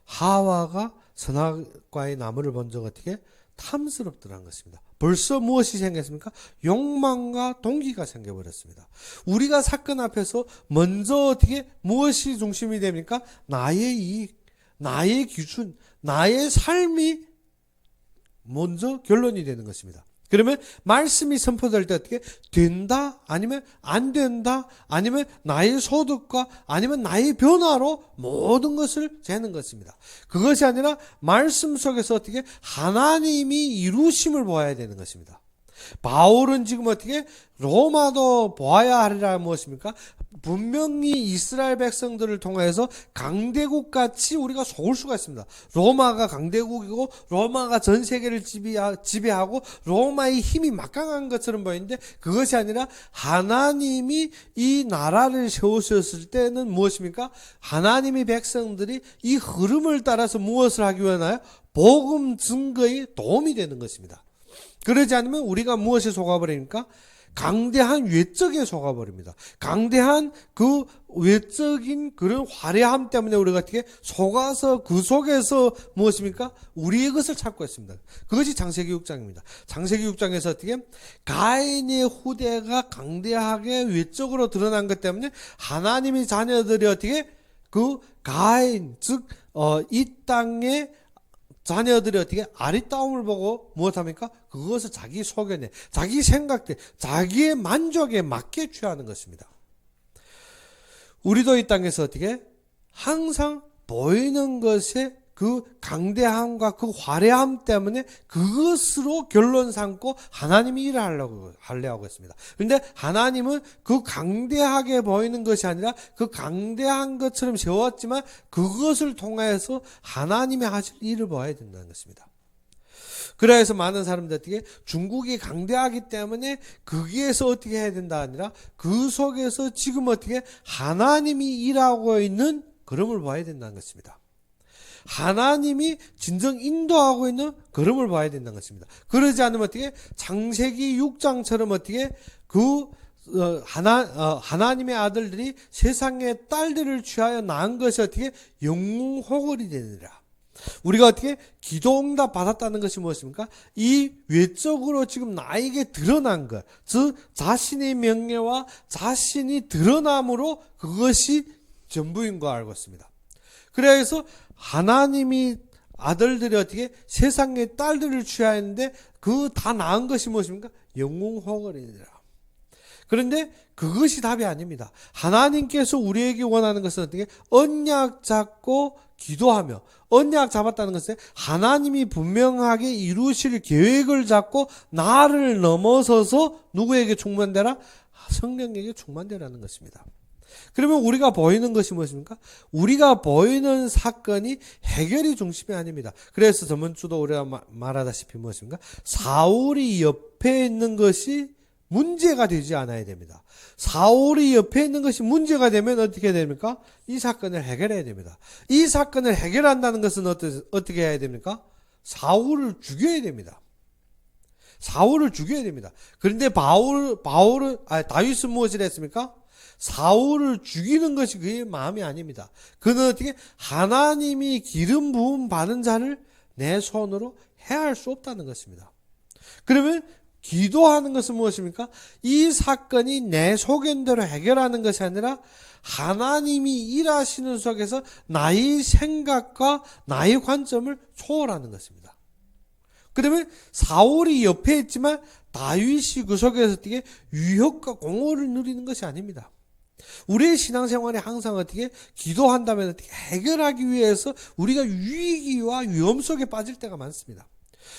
하와가 선악과의 나무를 본 적 어떻게 탐스럽더라는 것입니다. 벌써 무엇이 생겼습니까? 욕망과 동기가 생겨버렸습니다. 우리가 사건 앞에서 먼저 어떻게 무엇이 중심이 됩니까? 나의 이익, 나의 기준, 나의 삶이 먼저 결론이 되는 것입니다. 그러면 말씀이 선포될 때 어떻게 된다 아니면 안 된다 아니면 나의 소득과 아니면 나의 변화로 모든 것을 재는 것입니다. 그것이 아니라 말씀 속에서 어떻게 하나님이 이루심을 보아야 되는 것입니다. 바울은 지금 어떻게 로마도 보아야 하리라 무엇입니까? 분명히 이스라엘 백성들을 통해서 강대국 같이 우리가 속을 수가 있습니다. 로마가 강대국이고 로마가 전 세계를 지배하고 로마의 힘이 막강한 것처럼 보이는데 그것이 아니라 하나님이 이 나라를 세우셨을 때는 무엇입니까? 하나님의 백성들이 이 흐름을 따라서 무엇을 하기 원하나요? 복음 증거에 도움이 되는 것입니다. 그러지 않으면 우리가 무엇에 속아버립니까? 강대한 외적에 속아버립니다. 강대한 그 외적인 그런 화려함 때문에 우리가 어떻게 속아서 그 속에서 무엇입니까? 우리의 것을 찾고 있습니다. 그것이 창세기 6장입니다. 창세기 6장에서 어떻게 가인의 후대가 강대하게 외적으로 드러난 것 때문에 하나님의 자녀들이 어떻게 그 가인 즉 이 땅에 자녀들이 어떻게 아리따움을 보고 무엇합니까? 그것을 자기 소견에, 자기 생각대, 자기의 만족에 맞게 취하는 것입니다. 우리도 이 땅에서 어떻게 항상 보이는 것에 그 강대함과 그 화려함 때문에 그것으로 결론 삼고 하나님이 일을 하려고 했습니다. 그런데 하나님은 그 강대하게 보이는 것이 아니라 그 강대한 것처럼 세웠지만 그것을 통해서 하나님이 하실 일을 봐야 된다는 것입니다. 그래서 많은 사람들이 어떻게 중국이 강대하기 때문에 거기에서 어떻게 해야 된다 아니라 그 속에서 지금 어떻게 하나님이 일하고 있는 그림을 봐야 된다는 것입니다. 하나님이 진정 인도하고 있는 걸음을 봐야 된다는 것입니다. 그러지 않으면 어떻게 창세기 6장처럼 어떻게 하나님의 아들들이 세상의 딸들을 취하여 낳은 것이 어떻게 영웅호걸이 되느니라. 우리가 어떻게 기도응답 받았다는 것이 무엇입니까? 이 외적으로 지금 나에게 드러난 것, 즉 자신의 명예와 자신이 드러남으로 그것이 전부인 거 알고 있습니다. 그래서 하나님이 아들들이 어떻게 세상의 딸들을 취하였는데 그 다 낳은 것이 무엇입니까? 영웅호걸이니라. 그런데 그것이 답이 아닙니다. 하나님께서 우리에게 원하는 것은 어떻게 언약 잡고 기도하며 언약 잡았다는 것은 하나님이 분명하게 이루실 계획을 잡고 나를 넘어서서 누구에게 충만되라? 성령에게 충만되라는 것입니다. 그러면 우리가 보이는 것이 무엇입니까? 우리가 보이는 사건이 해결이 중심이 아닙니다. 그래서 저번주도 우리가 말하다시피 무엇입니까? 사울이 옆에 있는 것이 문제가 되지 않아야 됩니다. 사울이 옆에 있는 것이 문제가 되면 어떻게 됩니까? 이 사건을 해결해야 됩니다. 이 사건을 해결한다는 것은 어떻게 해야 됩니까? 사울을 죽여야 됩니다. 사울을 죽여야 됩니다. 그런데 다윗은 무엇을 했습니까? 사울을 죽이는 것이 그의 마음이 아닙니다. 그는 어떻게 하나님이 기름 부음 받은 자를 내 손으로 해할 수 없다는 것입니다. 그러면 기도하는 것은 무엇입니까? 이 사건이 내 소견대로 해결하는 것이 아니라 하나님이 일하시는 속에서 나의 생각과 나의 관점을 초월하는 것입니다. 그러면 사울이 옆에 있지만 다윗이 그 속에서 어떻게 유혹과 공허를 누리는 것이 아닙니다. 우리의 신앙생활에 항상 어떻게 기도한다면 어떻게 해결하기 위해서 우리가 위기와 위험 속에 빠질 때가 많습니다.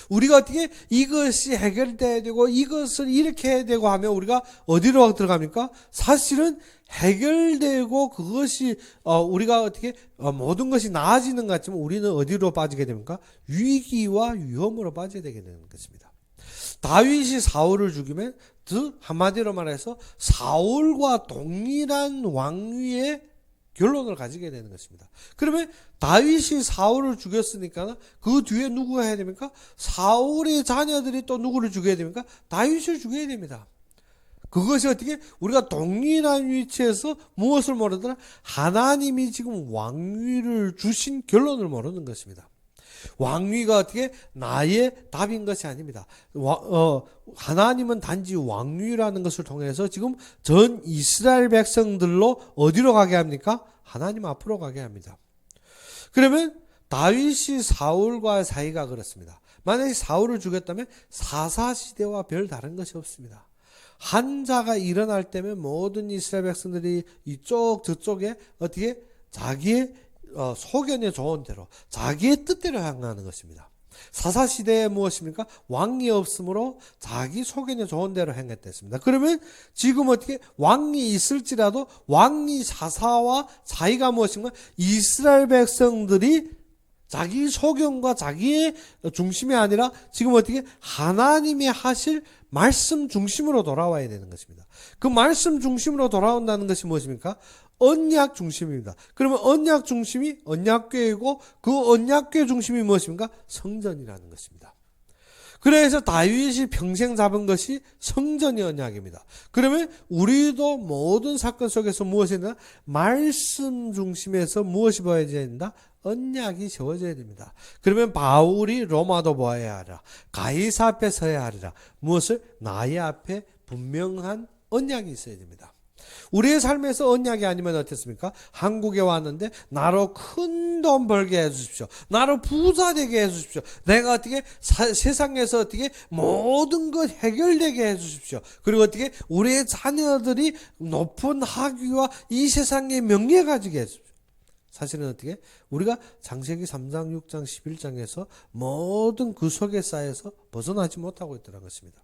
우리가 어떻게 이것이 해결돼야 되고 이것을 이렇게 해야 되고 하면 우리가 어디로 들어갑니까? 사실은 해결되고 그것이 우리가 어떻게 모든 것이 나아지는 것 같지만 우리는 어디로 빠지게 됩니까? 위기와 위험으로 빠지게 되게 되는 것입니다. 다윗이 사울을 죽이면 즉 한마디로 말해서 사울과 동일한 왕위의 결론을 가지게 되는 것입니다. 그러면 다윗이 사울을 죽였으니까 그 뒤에 누구가 해야 됩니까? 사울의 자녀들이 또 누구를 죽여야 됩니까? 다윗을 죽여야 됩니다. 그것이 어떻게 우리가 동일한 위치에서 무엇을 모르더라? 하나님이 지금 왕위를 주신 결론을 모르는 것입니다. 왕위가 어떻게 나의 답인 것이 아닙니다. 하나님은 단지 왕위라는 것을 통해서 지금 전 이스라엘 백성들로 어디로 가게 합니까? 하나님 앞으로 가게 합니다. 그러면 다윗이 사울과 사이가 그렇습니다. 만약에 사울을 죽였다면 사사시대와 별 다른 것이 없습니다. 한 자가 일어날 때면 모든 이스라엘 백성들이 이쪽 저쪽에 어떻게 자기의 소견에 좋은 대로 자기의 뜻대로 행하는 것입니다. 사사시대에 무엇입니까? 왕이 없으므로 자기 속에는 좋은 대로 행했댔습니다. 그러면 지금 어떻게 왕이 있을지라도 왕이 사사와 자기가 무엇인가? 이스라엘 백성들이 자기 소견과 자기의 중심이 아니라 지금 어떻게 하나님이 하실 말씀 중심으로 돌아와야 되는 것입니다. 그 말씀 중심으로 돌아온다는 것이 무엇입니까? 언약 중심입니다. 그러면 언약 중심이 언약궤이고 그 언약궤 중심이 무엇입니까? 성전이라는 것입니다. 그래서 다윗이 평생 잡은 것이 성전이 언약입니다. 그러면 우리도 모든 사건 속에서 무엇이 있나? 말씀 중심에서 무엇이 보여져야 된다? 언약이 세워져야 됩니다. 그러면 바울이 로마도 보아야 하라. 가이사 앞에 서야 하리라. 무엇을? 나의 앞에 분명한 언약이 있어야 됩니다. 우리의 삶에서 언약이 아니면 어떻습니까? 한국에 왔는데 나로 큰 돈 벌게 해주십시오. 나로 부자 되게 해주십시오. 내가 어떻게 세상에서 어떻게 모든 것 해결되게 해주십시오. 그리고 어떻게 우리의 자녀들이 높은 학위와 이 세상의 명예 가지게 해주십시오. 사실은 어떻게 우리가 창세기 3장, 6장, 11장에서 모든 그 속에 쌓여서 벗어나지 못하고 있다는 것입니다.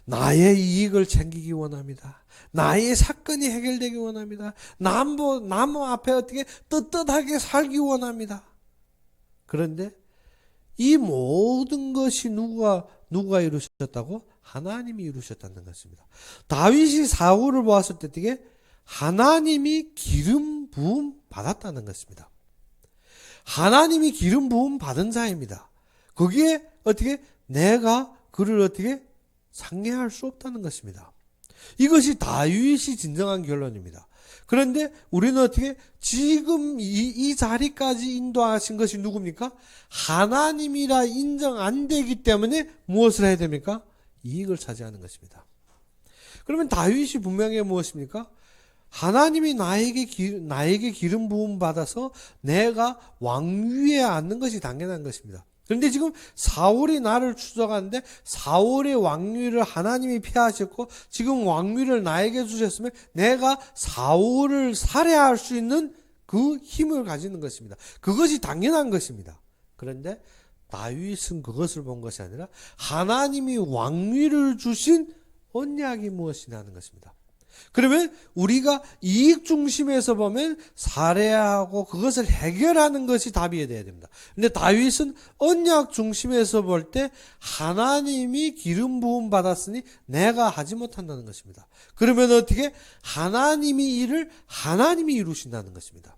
나의 이익을 챙기기 원합니다. 나의 사건이 해결되기 원합니다. 남 앞에 어떻게 떳떳하게 살기 원합니다. 그런데 이 모든 것이 누가 이루셨다고? 하나님이 이루셨다는 것입니다. 다윗이 사울을 보았을 때 어떻게? 하나님이 기름 부음 받았다는 것입니다. 하나님이 기름 부음 받은 자입니다. 거기에 어떻게? 내가 그를 어떻게? 상해할 수 없다는 것입니다. 이것이 다윗이 진정한 결론입니다. 그런데 우리는 어떻게 지금 이 자리까지 인도하신 것이 누굽니까? 하나님이라 인정 안 되기 때문에 무엇을 해야 됩니까? 이익을 차지하는 것입니다. 그러면 다윗이 분명히 무엇입니까? 하나님이 나에게 기름 부음 받아서 내가 왕위에 앉는 것이 당연한 것입니다. 그런데 지금 사울이 나를 추적하는데 사울의 왕위를 하나님이 폐하셨고 지금 왕위를 나에게 주셨으면 내가 사울을 살해할 수 있는 그 힘을 가지는 것입니다. 그것이 당연한 것입니다. 그런데 다윗은 그것을 본 것이 아니라 하나님이 왕위를 주신 언약이 무엇이냐 하는 것입니다. 그러면 우리가 이익 중심에서 보면 살해하고 그것을 해결하는 것이 답이 되어야 됩니다. 근데 다윗은 언약 중심에서 볼 때 하나님이 기름 부음 받았으니 내가 하지 못한다는 것입니다. 그러면 어떻게? 하나님이 하나님이 이루신다는 것입니다.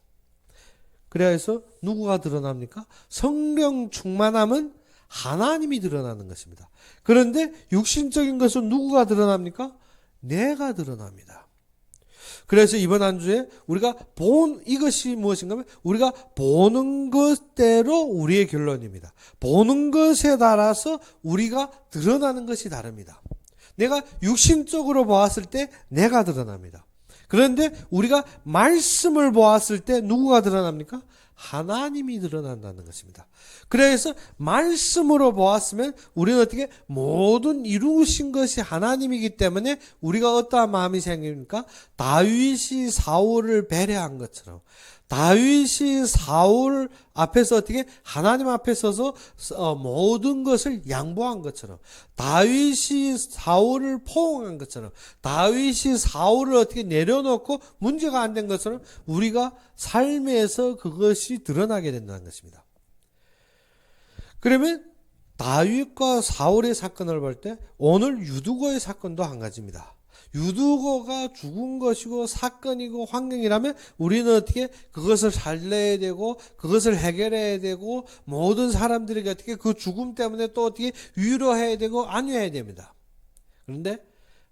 그래서 누구가 드러납니까? 성령 충만함은 하나님이 드러나는 것입니다. 그런데 육신적인 것은 누구가 드러납니까? 내가 드러납니다. 그래서 이번 한 주에 우리가 본 이것이 무엇인가 하면 우리가 보는 것대로 우리의 결론입니다. 보는 것에 따라서 우리가 드러나는 것이 다릅니다. 내가 육신적으로 보았을 때 내가 드러납니다. 그런데 우리가 말씀을 보았을 때 누구가 드러납니까? 하나님이 드러난다는 것입니다. 그래서 말씀으로 보았으면 우리는 어떻게 모든 이루신 것이 하나님이기 때문에 우리가 어떠한 마음이 생깁니까? 다윗이 사울을 배려한 것처럼 다윗이 사울 앞에서 어떻게 하나님 앞에 서서 모든 것을 양보한 것처럼 다윗이 사울을 포옹한 것처럼 다윗이 사울을 어떻게 내려놓고 문제가 안 된 것처럼 우리가 삶에서 그것이 드러나게 된다는 것입니다. 그러면 다윗과 사울의 사건을 볼 때 오늘 유두고의 사건도 한 가지입니다. 유두고가 죽은 것이고 사건이고 환경이라면 우리는 어떻게 그것을 살려야 되고 그것을 해결해야 되고 모든 사람들에게 어떻게 그 죽음 때문에 또 어떻게 위로해야 되고 안위해야 됩니다. 그런데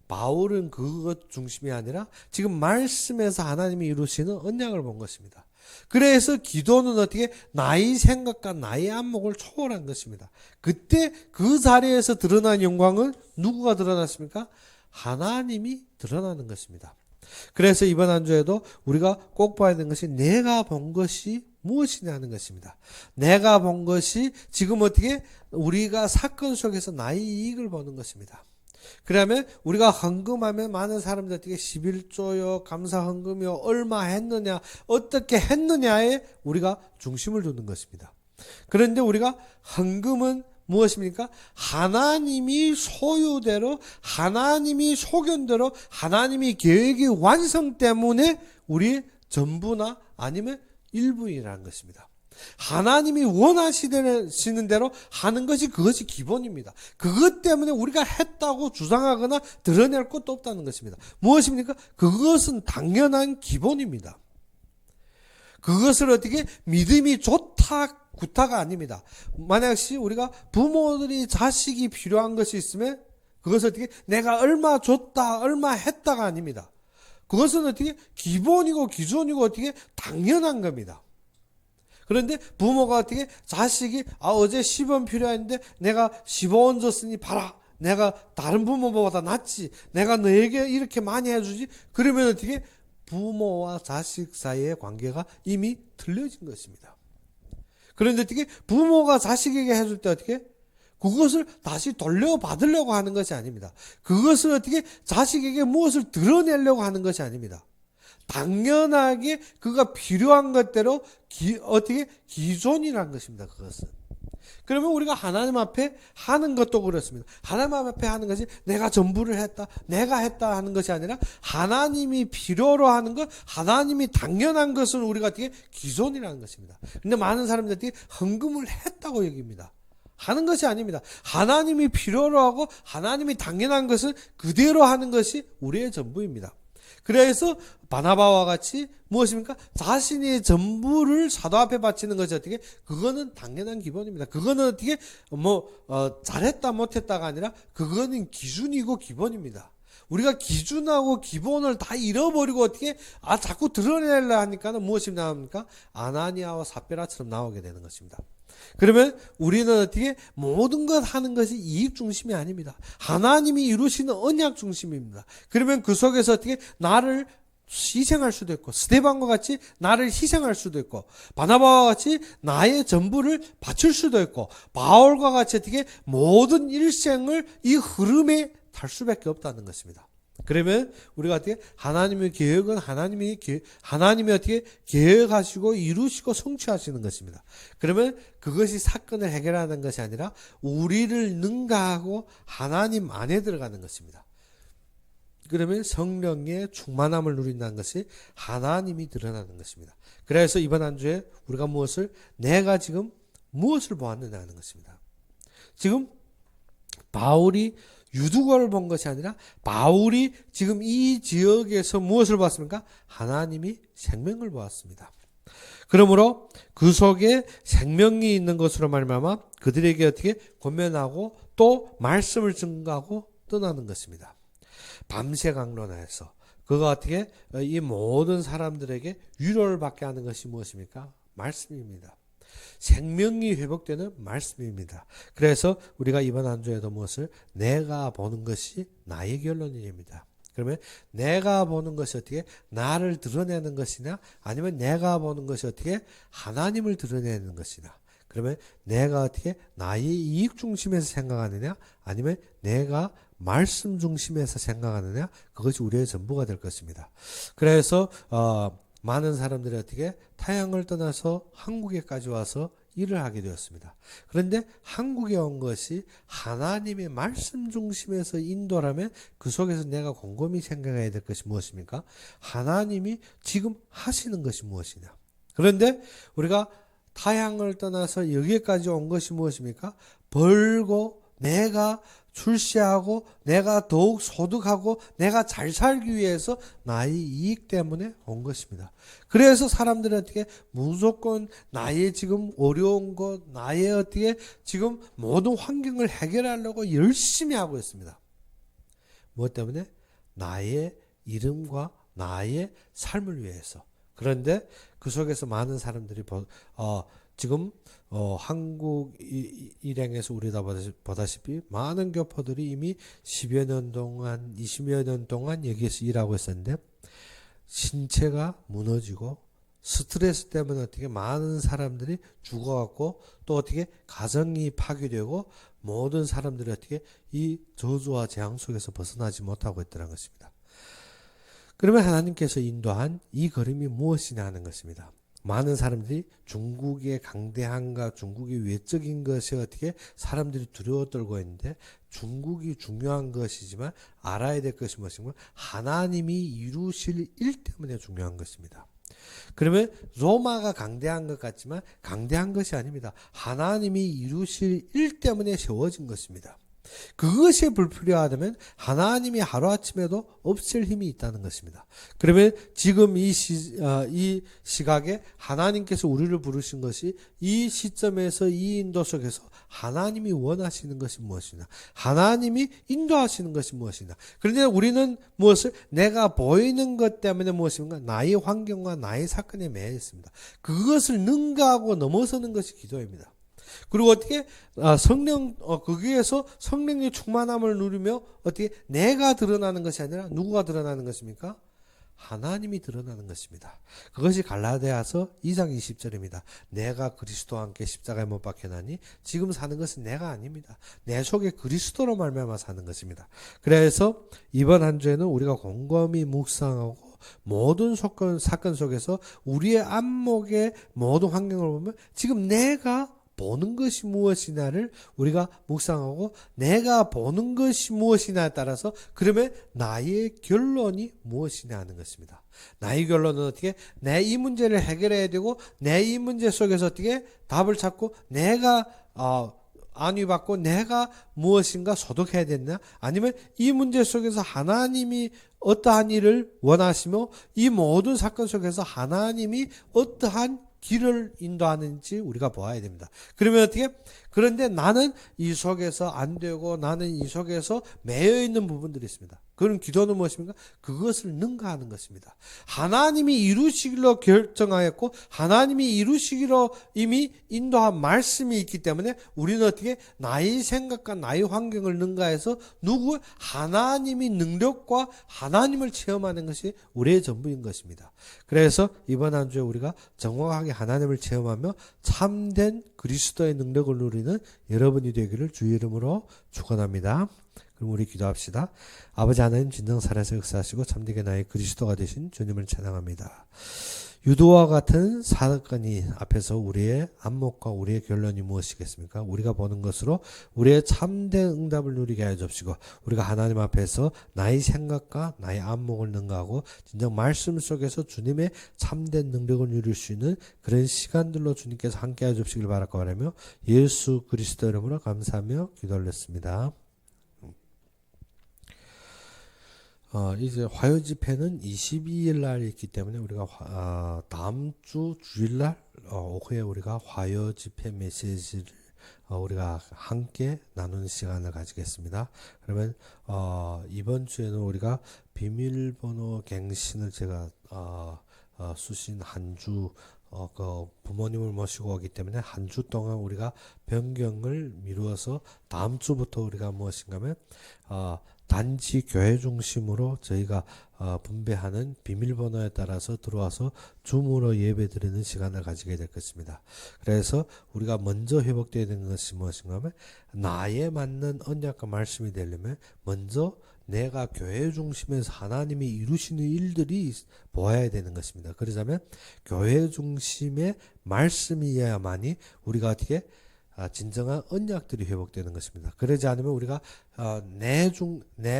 바울은 그것 중심이 아니라 지금 말씀에서 하나님이 이루시는 언약을 본 것입니다. 그래서 기도는 어떻게 나의 생각과 나의 안목을 초월한 것입니다. 그때 그 자리에서 드러난 영광은 누구가 드러났습니까? 하나님이 드러나는 것입니다. 그래서 이번 한 주에도 우리가 꼭 봐야 되는 것이 내가 본 것이 무엇이냐 하는 것입니다. 내가 본 것이 지금 어떻게 우리가 사건 속에서 나의 이익을 보는 것입니다. 그러면 우리가 헌금하면 많은 사람들이 어떻게 11조요, 감사 헌금이요, 얼마 했느냐, 어떻게 했느냐에 우리가 중심을 두는 것입니다. 그런데 우리가 헌금은 무엇입니까? 하나님이 소유대로, 하나님이 소견대로, 하나님이 계획의 완성 때문에 우리의 전부나 아니면 일부이라는 것입니다. 하나님이 원하시는 대로 하는 것이 그것이 기본입니다. 그것 때문에 우리가 했다고 주장하거나 드러낼 것도 없다는 것입니다. 무엇입니까? 그것은 당연한 기본입니다. 그것을 어떻게 믿음이 좋다 구타가 아닙니다. 만약시 우리가 부모들이 자식이 필요한 것이 있으면 그것을 어떻게 내가 얼마 줬다 얼마 했다가 아닙니다. 그것은 어떻게 기본이고 기존이고 어떻게 당연한 겁니다. 그런데 부모가 어떻게 자식이 어제 10원 필요했는데 내가 15원 줬으니 봐라. 내가 다른 부모보다 낫지. 내가 너에게 이렇게 많이 해주지. 그러면 어떻게 부모와 자식 사이의 관계가 이미 틀려진 것입니다. 그런데 어떻게 부모가 자식에게 해줄 때 어떻게 그것을 다시 돌려받으려고 하는 것이 아닙니다. 그것을 어떻게 자식에게 무엇을 드러내려고 하는 것이 아닙니다. 당연하게 그가 필요한 것대로 어떻게 기존이라는 것입니다. 그것은. 그러면 우리가 하나님 앞에 하는 것도 그렇습니다. 하나님 앞에 하는 것이 내가 전부를 했다, 내가 했다 하는 것이 아니라 하나님이 필요로 하는 것, 하나님이 당연한 것을 우리가 어떻게 기존이라는 것입니다. 근데 많은 사람들이 헌금을 했다고 여깁니다. 하는 것이 아닙니다. 하나님이 필요로 하고 하나님이 당연한 것을 그대로 하는 것이 우리의 전부입니다. 그래서 바나바와 같이 무엇입니까? 자신의 전부를 사도 앞에 바치는 것이 어떻게? 그거는 당연한 기본입니다. 그거는 어떻게 잘했다 못했다가 아니라 그거는 기준이고 기본입니다. 우리가 기준하고 기본을 다 잃어버리고 어떻게 자꾸 드러내려 하니까는 무엇이 나옵니까? 아나니아와 삽비라처럼 나오게 되는 것입니다. 그러면 우리는 어떻게 모든 것 하는 것이 이익 중심이 아닙니다. 하나님이 이루시는 언약 중심입니다. 그러면 그 속에서 어떻게 나를 희생할 수도 있고 스데반과 같이 나를 희생할 수도 있고 바나바와 같이 나의 전부를 바칠 수도 있고 바울과 같이 어떻게 모든 일생을 이 흐름에 탈 수밖에 없다는 것입니다. 그러면 우리가 어떻게 하나님의 계획은 하나님이 어떻게 계획하시고 이루시고 성취하시는 것입니다. 그러면 그것이 사건을 해결하는 것이 아니라 우리를 능가하고 하나님 안에 들어가는 것입니다. 그러면 성령의 충만함을 누린다는 것이 하나님이 드러나는 것입니다. 그래서 이번 한 주에 우리가 내가 지금 무엇을 보았느냐 하는 것입니다. 지금 바울이 유두과를 본 것이 아니라 바울이 지금 이 지역에서 무엇을 보았습니까? 하나님이 생명을 보았습니다. 그러므로 그 속에 생명이 있는 것으로 말미암아 그들에게 어떻게 권면하고 또 말씀을 증거하고 떠나는 것입니다. 밤새 강론하여서 그가 어떻게 이 모든 사람들에게 위로를 받게 하는 것이 무엇입니까? 말씀입니다. 생명이 회복되는 말씀입니다. 그래서 우리가 이번 한 주에도 내가 보는 것이 나의 결론입니다. 그러면 내가 보는 것이 어떻게 나를 드러내는 것이냐 아니면 내가 보는 것이 어떻게 하나님을 드러내는 것이냐 그러면 내가 어떻게 나의 이익 중심에서 생각하느냐 아니면 내가 말씀 중심에서 생각하느냐 그것이 우리의 전부가 될 것입니다. 그래서 많은 사람들이 어떻게 타향을 떠나서 한국에까지 와서 일을 하게 되었습니다. 그런데 한국에 온 것이 하나님의 말씀 중심에서 인도라면 그 속에서 내가 곰곰이 생각해야 될 것이 무엇입니까? 하나님이 지금 하시는 것이 무엇이냐. 그런데 우리가 타향을 떠나서 여기까지 온 것이 무엇입니까? 벌고 내가 출세하고 내가 더욱 소득하고 내가 잘 살기 위해서 나의 이익 때문에 온 것입니다. 그래서 사람들은 어떻게 무조건 나의 지금 어려운 것, 나의 어떻게 지금 모든 환경을 해결하려고 열심히 하고 있습니다. 무엇 때문에? 나의 이름과 나의 삶을 위해서. 그런데 그 속에서 많은 사람들이 지금 한국 일행에서 우리 다 보다시피 많은 교포들이 이미 10여 년 동안 20여 년 동안 여기에서 일하고 있었는데 신체가 무너지고 스트레스 때문에 어떻게 많은 사람들이 죽어갖고 또 어떻게 가정이 파괴되고 모든 사람들이 어떻게 이 저주와 재앙 속에서 벗어나지 못하고 있다는 것입니다. 그러면 하나님께서 인도한 이 걸음이 무엇이냐 하는 것입니다. 많은 사람들이 중국의 강대함과 중국의 외적인 것에 어떻게 사람들이 두려워 떨고 있는데, 중국이 중요한 것이지만 알아야 될 것이 무엇인가? 하나님이 이루실 일 때문에 중요한 것입니다. 그러면 로마가 강대한 것 같지만 강대한 것이 아닙니다. 하나님이 이루실 일 때문에 세워진 것입니다. 그것이 불필요하다면 하나님이 하루아침에도 없앨 힘이 있다는 것입니다. 그러면 지금 이 시각에 하나님께서 우리를 부르신 것이 이 시점에서 이 인도 속에서 하나님이 원하시는 것이 무엇이냐, 하나님이 인도하시는 것이 무엇이냐. 그런데 우리는 무엇을, 내가 보이는 것 때문에 무엇인가, 나의 환경과 나의 사건에 매여 있습니다. 그것을 능가하고 넘어서는 것이 기도입니다. 그리고 어떻게 거기에서 성령의 충만함을 누리며 어떻게 내가 드러나는 것이 아니라 누구가 드러나는 것입니까? 하나님이 드러나는 것입니다. 그것이 갈라디아서 2장 20절입니다. 내가 그리스도와 함께 십자가에 못 박혀나니 지금 사는 것은 내가 아닙니다. 내 속에 그리스도로 말미암아 사는 것입니다. 그래서 이번 한 주에는 우리가 곰곰이 묵상하고 모든 사건 속에서 우리의 안목의 모든 환경을 보면 지금 내가 보는 것이 무엇이냐를 우리가 묵상하고, 내가 보는 것이 무엇이냐에 따라서 그러면 나의 결론이 무엇이냐 하는 것입니다. 나의 결론은 어떻게, 내 이 문제를 해결해야 되고 내 이 문제 속에서 어떻게 답을 찾고 내가 안위받고 내가 무엇인가 소득해야 되느냐, 아니면 이 문제 속에서 하나님이 어떠한 일을 원하시며 이 모든 사건 속에서 하나님이 어떠한 길을 인도하는지 우리가 보아야 됩니다. 그러면 어떻게? 그런데 나는 이 속에서 안 되고 나는 이 속에서 매여 있는 부분들이 있습니다. 그런 기도는 무엇입니까? 그것을 능가하는 것입니다. 하나님이 이루시기로 결정하였고 하나님이 이루시기로 이미 인도한 말씀이 있기 때문에 우리는 어떻게? 나의 생각과 나의 환경을 능가해서 하나님이 능력과 하나님을 체험하는 것이 우리의 전부인 것입니다. 그래서 이번 한 주에 우리가 정확하게 하나님을 체험하며 참된 그리스도의 능력을 누리는 여러분이 되기를 주의 이름으로 축원합니다. 그럼 우리 기도합시다. 아버지 하나님, 진정 살아서 역사하시고 참되게 나의 그리스도가 되신 주님을 찬양합니다. 유도와 같은 사건이 앞에서 우리의 안목과 우리의 결론이 무엇이겠습니까? 우리가 보는 것으로 우리의 참된 응답을 누리게 하여 주시고, 우리가 하나님 앞에서 나의 생각과 나의 안목을 능가하고 진정 말씀 속에서 주님의 참된 능력을 누릴 수 있는 그런 시간들로 주님께서 함께 하여 주시길 바라고 하며 예수 그리스도 이름으로 감사하며 기도 올렸습니다. 이제 화요 집회는 22일 날 있기 때문에 우리가 다음 주 주일날 오후에 우리가 화요 집회 메시지를 우리가 함께 나누는 시간을 가지겠습니다. 그러면 이번 주에는 우리가 비밀번호 갱신을 제가 수신 한 주 부모님을 모시고 오기 때문에 한 주 동안 우리가 변경을 미루어서 다음 주부터 우리가 무엇인가 하면 단지 교회 중심으로 저희가 분배하는 비밀번호에 따라서 들어와서 줌으로 예배드리는 시간을 가지게 될 것입니다. 그래서 우리가 먼저 회복되어야 되는 것이 무엇인가 하면 나에 맞는 언약과 말씀이 되려면 먼저 내가 교회 중심에서 하나님이 이루시는 일들이 보아야 되는 것입니다. 그러자면 교회 중심의 말씀이어야만이 우리가 어떻게 진정한 언약들이 회복되는 것입니다. 그러지 않으면 우리가 내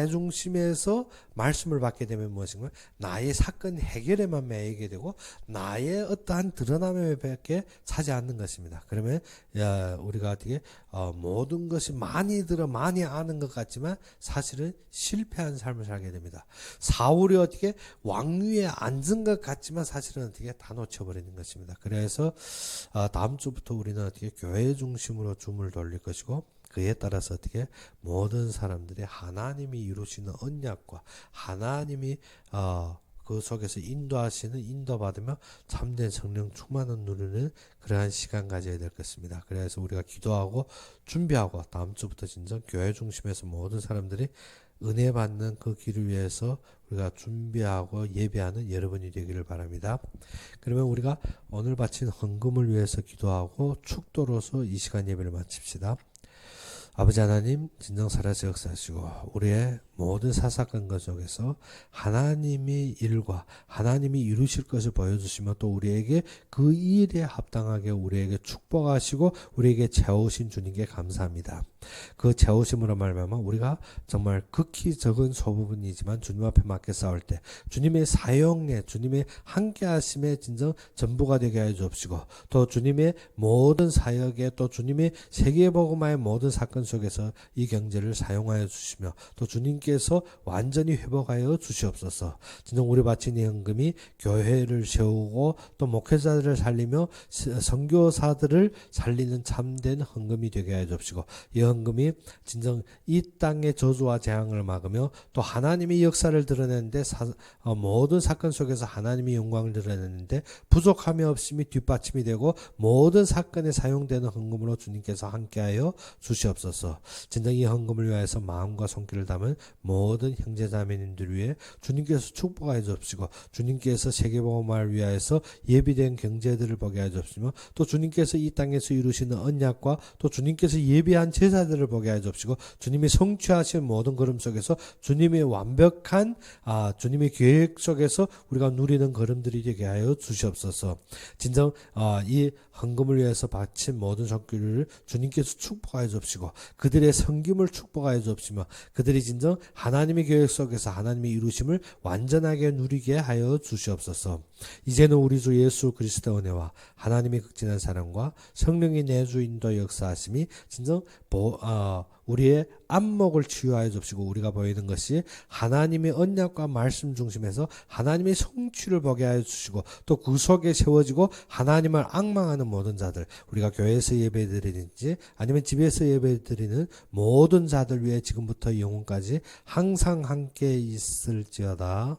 중심에서 말씀을 받게 되면 무엇인가? 나의 사건 해결에만 매이게 되고 나의 어떠한 드러남에 밖에 차지 않는 것입니다. 그러면 우리가 어떻게 모든 것이 많이 아는 것 같지만 사실은 실패한 삶을 살게 됩니다. 사울이 어떻게 왕위에 앉은 것 같지만 사실은 어떻게 다 놓쳐버리는 것입니다. 그래서 다음 주부터 우리는 어떻게 교회 중심으로 줌을 돌릴 것이고, 그에 따라서 어떻게 모든 사람들이 하나님이 이루시는 언약과 하나님이 그 속에서 인도하시는 인도받으며 참된 성령 충만을 누리는 그러한 시간 가져야 될 것입니다. 그래서 우리가 기도하고 준비하고 다음 주부터 진정 교회 중심에서 모든 사람들이 은혜 받는 그 길을 위해서 우리가 준비하고 예배하는 여러분이 되기를 바랍니다. 그러면 우리가 오늘 바친 헌금을 위해서 기도하고 축도로서 이 시간 예배를 마칩시다. 아버지 하나님 진정 살아서 역사하시고 우리의 모든 사사건건 속에서 하나님의 일과 하나님이 이루실 것을 보여주시며 또 우리에게 그 일에 합당하게 우리에게 축복하시고 우리에게 채우신 주님께 감사합니다. 그 채우심으로 말미암아 우리가 정말 극히 적은 소부분이지만 주님 앞에 맞게 싸울 때 주님의 사용에 주님의 함께하심에 진정 전부가 되게 하여 주옵시고 또 주님의 모든 사역에 또 주님의 세계복음화의 모든 사건 속에서 이 경제를 사용하여 주시며 또 주님께서 완전히 회복하여 주시옵소서. 진정 우리 바친 이 헌금이 교회를 세우고 또 목회자들을 살리며 선교사들을 살리는 참된 헌금이 되게 하여 주옵시고 이 헌금이 진정 이 땅의 저주와 재앙을 막으며 또 하나님의 역사를 드러내는데 모든 사건 속에서 하나님의 영광을 드러내는데 부족함이 없음이 뒷받침이 되고 모든 사건에 사용되는 헌금으로 주님께서 함께하여 주시옵소서. 진정 이 헌금을 위하여서 마음과 손길을 담은 모든 형제자매님들 위해 주님께서 축복하여 주옵시고 주님께서 세계복음화를 위하여서 예비된 경제들을 보게 하여 주옵시며 또 주님께서 이 땅에서 이루시는 언약과 또 주님께서 예비한 제사들을 보게 하여 주옵시고 주님이 성취하신 모든 걸음 속에서 주님의 완벽한 주님의 계획 속에서 우리가 누리는 걸음들이 되게 하여 주시옵소서. 진정 이 헌금을 위해서 바친 모든 손길을 주님께서 축복하여 주옵시고 그들의 섬김을 축복하여 주옵시며 그들이 진정 하나님의 계획 속에서 하나님의 이루심을 완전하게 누리게 하여 주시옵소서. 이제는 우리 주 예수 그리스도의 은혜와 하나님의 극진한 사랑과 성령의 내주 인도 역사하심이 진정 우리의 안목을 치유하여 주시고 우리가 보이는 것이 하나님의 언약과 말씀 중심에서 하나님의 성취를 보게 하여 주시고 또 그 속에 세워지고 하나님을 앙망하는 모든 자들 우리가 교회에서 예배드리는지 아니면 집에서 예배드리는 모든 자들 위해 지금부터 영원까지 항상 함께 있을지어다.